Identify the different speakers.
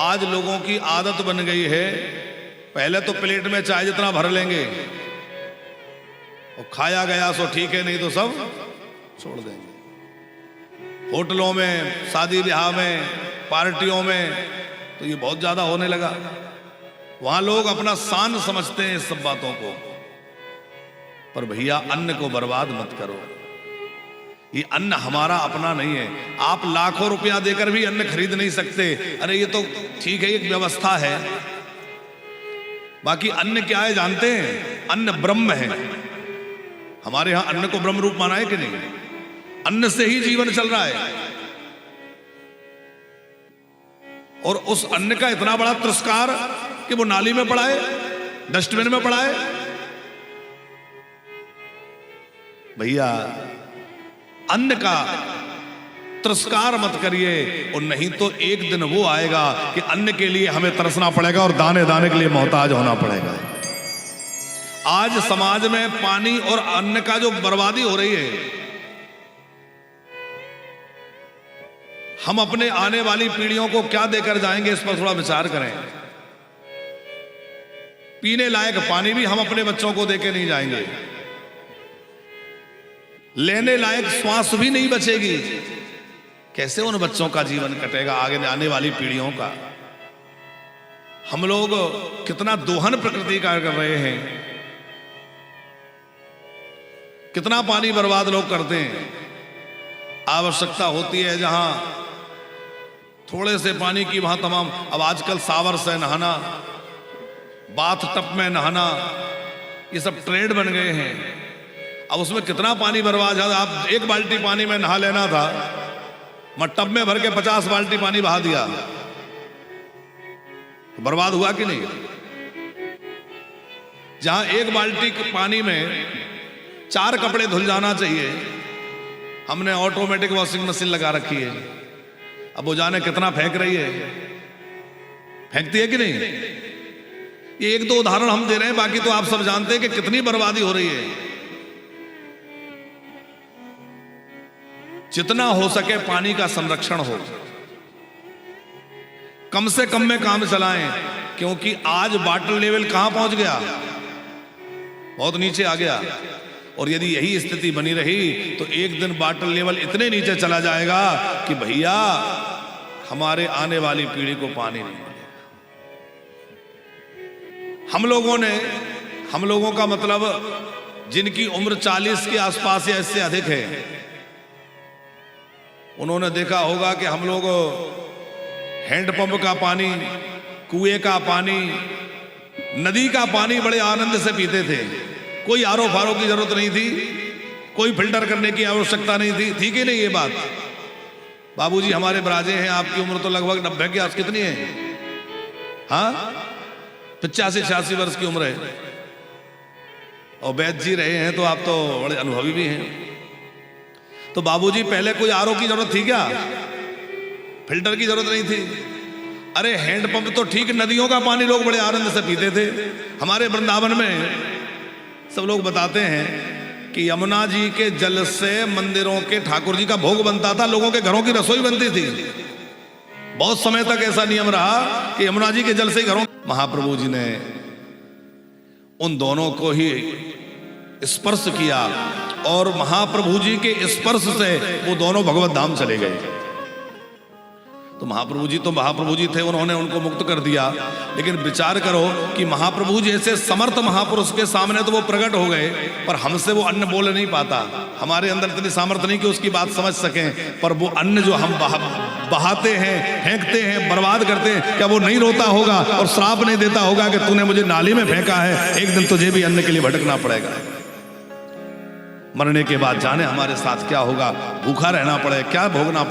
Speaker 1: आज लोगों की आदत बन गई है, पहले तो प्लेट में चाय जितना भर लेंगे और खाया गया सो ठीक है, नहीं तो सब छोड़ देंगे। होटलों में, शादी ब्याह में, पार्टियों में तो ये बहुत ज्यादा होने लगा। वहां लोग अपना शान समझते हैं इस सब बातों को। पर भैया अन्न को बर्बाद मत करो, ये अन्न हमारा अपना नहीं है। आप लाखों रुपया देकर भी अन्न खरीद नहीं सकते। अरे ये तो ठीक है, एक व्यवस्था है। बाकी अन्न क्या है जानते हैं? अन्न ब्रह्म है। हमारे यहां अन्न को ब्रह्म रूप माना है कि नहीं? अन्न से ही जीवन चल रहा है। और उस अन्न का इतना बड़ा तिरस्कार कि वो नाली में पड़ा है, डस्टबिन में पड़ा है। भैया अन्न का तिरस्कार मत करिए, और नहीं तो एक दिन वो आएगा कि अन्न के लिए हमें तरसना पड़ेगा और दाने दाने के लिए मोहताज होना पड़ेगा। आज समाज में पानी और अन्न का जो बर्बादी हो रही है, हम अपने आने वाली पीढ़ियों को क्या देकर जाएंगे, इस पर थोड़ा विचार करें। पीने लायक पानी भी हम अपने बच्चों को देके नहीं जाएंगे, लेने लायक श्वास भी नहीं बचेगी। कैसे उन बच्चों का जीवन कटेगा, आगे आने वाली पीढ़ियों का? हम लोग कितना दोहन प्रकृति का कर रहे हैं, कितना पानी बर्बाद लोग करते हैं। आवश्यकता होती है जहां थोड़े से पानी की, वहां तमाम। अब आजकल सावर से नहाना, बाथ टब में नहाना, ये सब ट्रेंड बन गए हैं। अब उसमें कितना पानी बर्बाद है। आप एक बाल्टी पानी में नहा लेना था, मैं टब में भर के 50 बाल्टी पानी बहा दिया, तो बर्बाद हुआ कि नहीं? जहां एक बाल्टी पानी में 4 कपड़े धुल जाना चाहिए, हमने ऑटोमेटिक वॉशिंग मशीन लगा रखी है। अब वो जाने कितना फेंक रही है, फेंकती है कि नहीं? ये एक दो उदाहरण हम दे रहे हैं, बाकी तो आप सब जानते हैं कि कितनी बर्बादी हो रही है। जितना हो सके पानी का संरक्षण हो, कम से कम में काम चलाएं, क्योंकि आज वाटर लेवल कहां पहुंच गया? बहुत नीचे आ गया। और यदि यही स्थिति बनी रही तो एक दिन वाटर लेवल इतने नीचे चला जाएगा कि भैया हमारे आने वाली पीढ़ी को पानी नहीं मिलेगा। हम लोगों का मतलब जिनकी उम्र 40 के आसपास या इससे अधिक है, उन्होंने देखा होगा कि हम लोग हैंडपंप का पानी, कुएं का पानी, नदी का पानी बड़े आनंद से पीते थे। कोई आरो फारो की जरूरत नहीं थी, कोई फिल्टर करने की आवश्यकता नहीं थी। ठीक है नहीं ये बात? बाबूजी हमारे बराजे हैं, आपकी उम्र तो लगभग 90 की आस कितनी है? हाँ, 85-86 वर्ष की उम्र है। और वैद्य जी रहे हैं तो आप तो बड़े अनुभवी भी हैं। तो बाबूजी पहले कोई आरो की जरूरत थी क्या? फिल्टर की जरूरत नहीं थी। अरे हैंडपंप तो ठीक, नदियों का पानी लोग बड़े आनंद से पीते थे। हमारे वृंदावन में सब लोग बताते हैं कि यमुना जी के जल से मंदिरों के ठाकुर जी का भोग बनता था, लोगों के घरों की रसोई बनती थी। बहुत समय तक ऐसा नियम रहा कि यमुना जी के जल से ही घरों। महाप्रभु जी ने उन दोनों को ही स्पर्श किया, और महाप्रभु जी के स्पर्श से वो दोनों भगवत धाम चले गए। तो महाप्रभु जी थे, उन्होंने उनको मुक्त कर दिया। लेकिन विचार करो कि महाप्रभु जैसे समर्थ महापुरुष के सामने तो वो प्रकट हो गए, पर हमसे वो अन्न बोल नहीं पाता। हमारे अंदर इतनी सामर्थ्य नहीं कि उसकी बात समझ सकें। पर वो अन्न जो हम बहाते हैं, फेंकते हैं, बर्बाद करते हैं, क्या वो नहीं रोता होगा और श्राप नहीं देता होगा कि तूने मुझे नाली में फेंका है, एक दिन तुझे भी अन्न के लिए भटकना पड़ेगा। मरने के बाद जाने हमारे साथ क्या होगा, भूखा रहना पड़े, क्या भोगना पड़े।